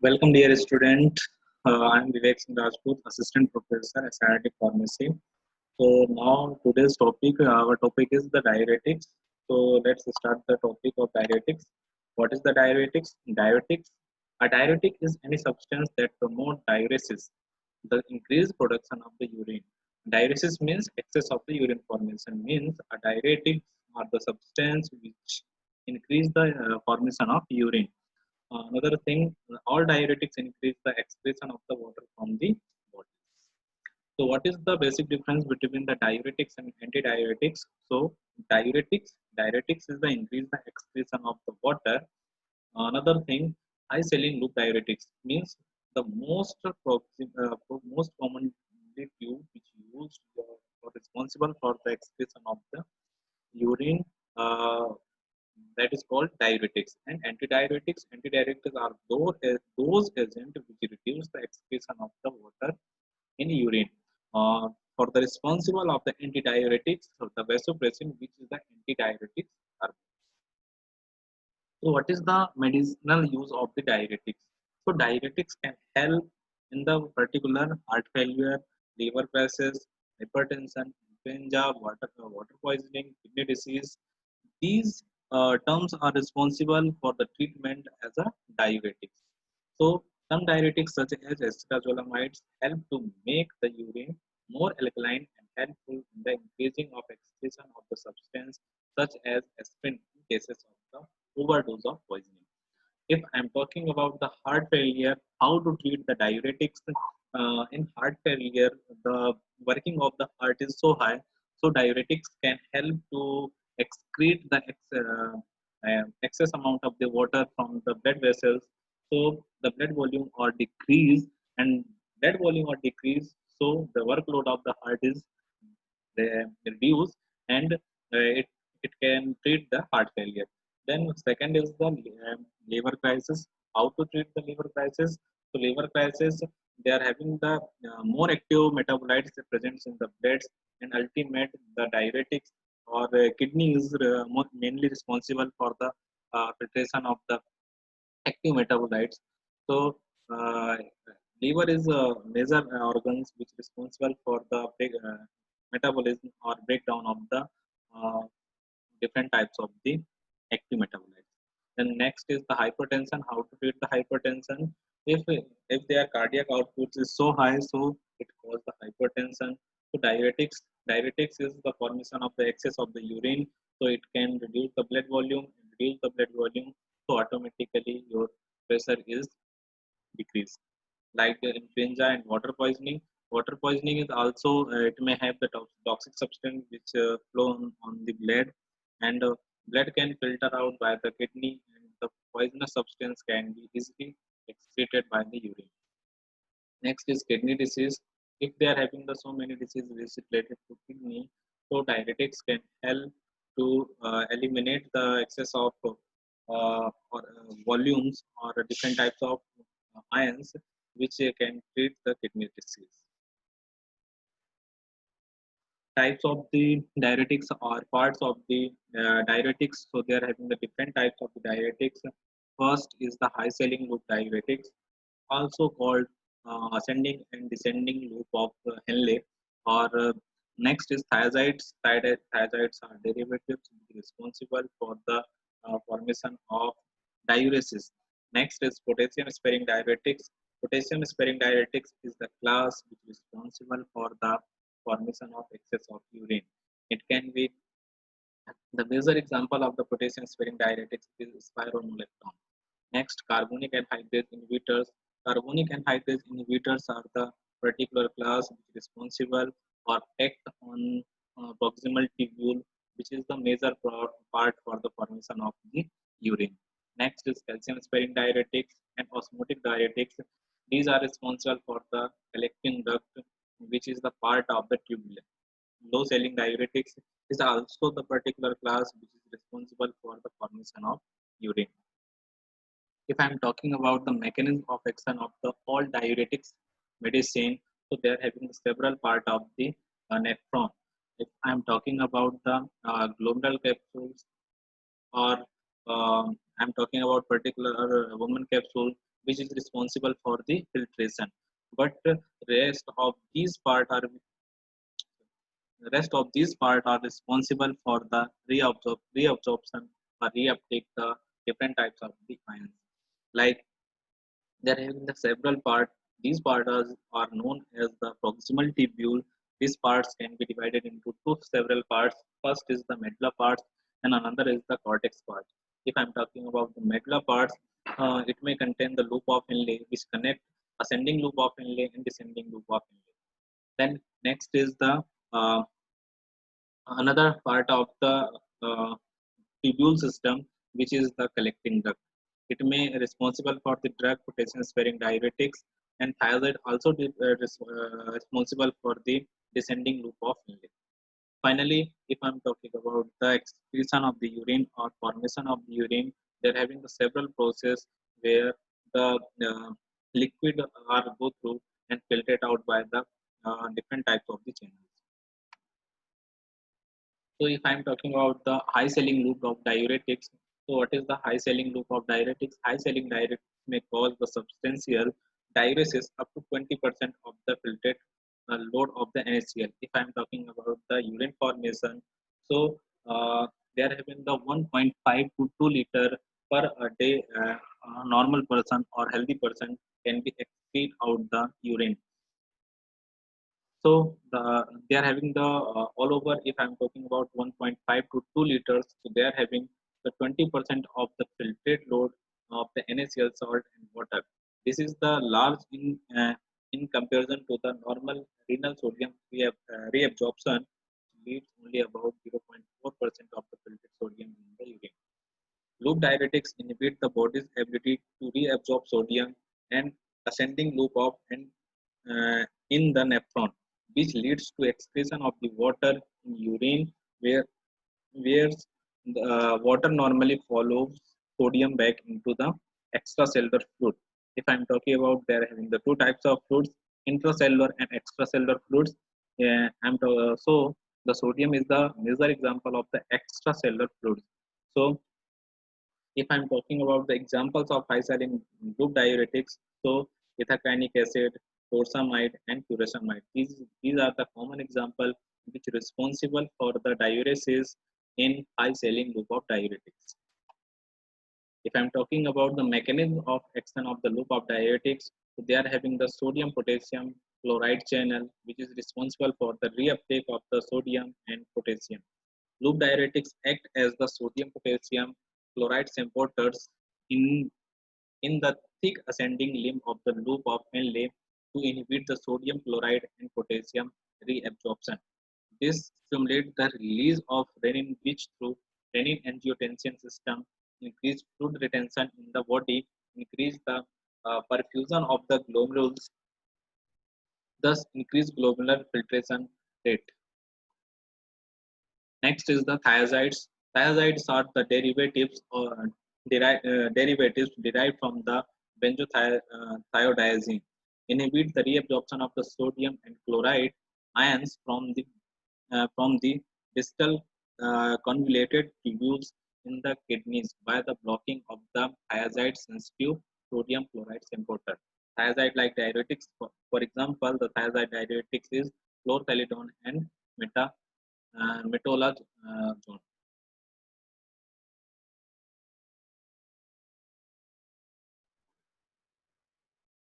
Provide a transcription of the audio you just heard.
Welcome, dear student. I am Vivek Singh Rajput, Assistant Professor, SIRT Pharmacy. So now today's topic, our topic is the diuretics. So let's start the topic of diuretics. What is the diuretics? Diuretics. A diuretic is any substance that promote diuresis, the increased production of the urine. Diuresis means excess of the urine formation. Means a diuretic are the substance which increase the formation of urine. Another thing, all diuretics increase the excretion of the water from the body. So, what is the basic difference between the diuretics and antidiuretics? So, diuretics is the increase the excretion of the water. Another thing, high saline loop diuretics means the most commonly tube which used for responsible for the excretion of the urine. Uh, that is called diuretics. And antidiuretics are those agents which reduce the excretion of the water in urine. For the responsible of the antidiuretics, so the vasopressin, which is the antidiuretics, are. So, what is the medicinal use of the diuretics? So, diuretics can help in the particular heart failure, liver crisis, hypertension, influenza, water poisoning, kidney disease. These terms are responsible for the treatment as a diuretics. So, some diuretics such as acetazolamide help to make the urine more alkaline and helpful in the increasing of excretion of the substance such as aspirin in cases of the overdose of poisoning. If I'm talking about the heart failure, how to treat the diuretics in heart failure, the working of the heart is so high, so diuretics can help to excrete the excess amount of the water from the blood vessels, so the blood volume or decrease and blood volume or decrease, so the workload of the heart is reduced and it can treat the heart failure. Then second is the liver crisis. How to treat the liver crisis? So liver crisis, they are having the more active metabolites present in the blood, and ultimate the diuretics or kidney is mainly responsible for the filtration of the active metabolites. So uh, liver is a major organs which is responsible for the metabolism or breakdown of the uh, different types of the active metabolites. Then next is the hypertension. How to treat the hypertension? If if their cardiac output is so high, so it causes the hypertension. So diuretics is the formation of the excess of the urine. So it can reduce the blood volume. Reduce the blood volume. So automatically your pressure is decreased. Like influenza and water poisoning. Water poisoning is also it may have the toxic substance which flow on the blood, and blood can filter out by the kidney, and the poisonous substance can be easily excreted by the urine. Next is kidney disease. If they are having the so many diseases related to kidney, so diuretics can help to eliminate the excess of volumes or different types of ions which can treat the kidney disease. Types of the diuretics or parts of the diuretics. So they are having the different types of the diuretics. First is the high saline loop diuretics, also called ascending and descending loop of Henle. Or next is thiazides. Thiazides are derivatives responsible for the formation of diuresis. Next is potassium sparing diuretics. Potassium sparing diuretics is the class which is responsible for the formation of excess of urine. It can be the major example of the potassium sparing diuretics is spironolactone. Next, carbonic anhydrase inhibitors. Carbonic anhydrase inhibitors are the particular class which is responsible or act on proximal tubule, which is the major part for the formation of the urine. Next is calcium sparing diuretics and osmotic diuretics. These are responsible for the collecting duct, which is the part of the tubule. Low saline diuretics is also the particular class which is responsible for the formation of urine. If I'm talking about the mechanism of action of the all diuretics medicine, so they are having several part of the nephron. If I'm talking about the glomerular capsules, or I'm talking about particular woman capsule, which which is responsible for the filtration. But rest of these part are rest of these part are responsible for the reabsorption or reuptake the different types of the ions. Like there having the several parts. These parts are known as the proximal tubule. These parts can be divided into two several parts. First is the medulla parts and another is the cortex part. If I'm talking about the medulla parts, it may contain the loop of Henle which connect ascending loop of Henle and descending loop of Henle. Then next is the uh, another part of the uh, tubule system, which is the collecting duct. It may responsible for the drug potassium sparing diuretics, and thiazide also responsible for the descending loop of Henle. Finally, if I'm talking about the excretion of the urine or formation of the urine, they're having the several process where the uh, liquid are go through and filtered out by the different types of the channels. So if I'm talking about the high selling loop of diuretics, so what is the high selling loop of diuretics? High selling diuretics may cause the substantial diuresis up to 20% of the filtered load of the NaCl. If I'm talking about the urine formation, so they are having the 1.5 to 2 liter per a day. A normal person or healthy person can be excrete out the urine. So they are having the all over. If I'm talking about 1.5 to 2 liters, so they are having the 20% of the filtrate load of the NaCl salt and water. This is the large in comparison to the normal renal sodium reabsorption, leads only about 0.4% of the filtered sodium in the urine. Loop diuretics inhibit the body's ability to reabsorb sodium and ascending loop of and in the nephron, which leads to excretion of the water in urine, where the water normally follows sodium back into the extracellular fluid. If I'm talking about they're having the two types of fluids, intracellular and extracellular fluids. So the sodium is the major example of the extracellular fluids. So if I'm talking about the examples of high saline loop diuretics, so ithacanic acid, torsamide, and furosemide. These are the common example which responsible for the diuresis in high saline loop of diuretics. If I'm talking about the mechanism of action of the loop of diuretics, so they are having the sodium potassium chloride channel, which is responsible for the reuptake of the sodium and potassium. Loop diuretics act as the sodium potassium chloride supporters in, in the thick ascending limb of the loop of Henle to inhibit the sodium chloride and potassium reabsorption. This stimulates the release of renin, which through renin angiotensin system increase fluid retention in the body, increase the perfusion of the glomerulus, thus increase glomerular filtration rate. Next is the thiazides. Thiazides are the derivatives or derivatives derived from the benzothiodiazine. Inhibit the reabsorption of the sodium and chloride ions from the distal convoluted tubules in the kidneys by the blocking of the thiazide sensitive sodium chloride supporter. Thiazide like diuretics, for example, the thiazide diuretics is chlorthalidone and metolazone.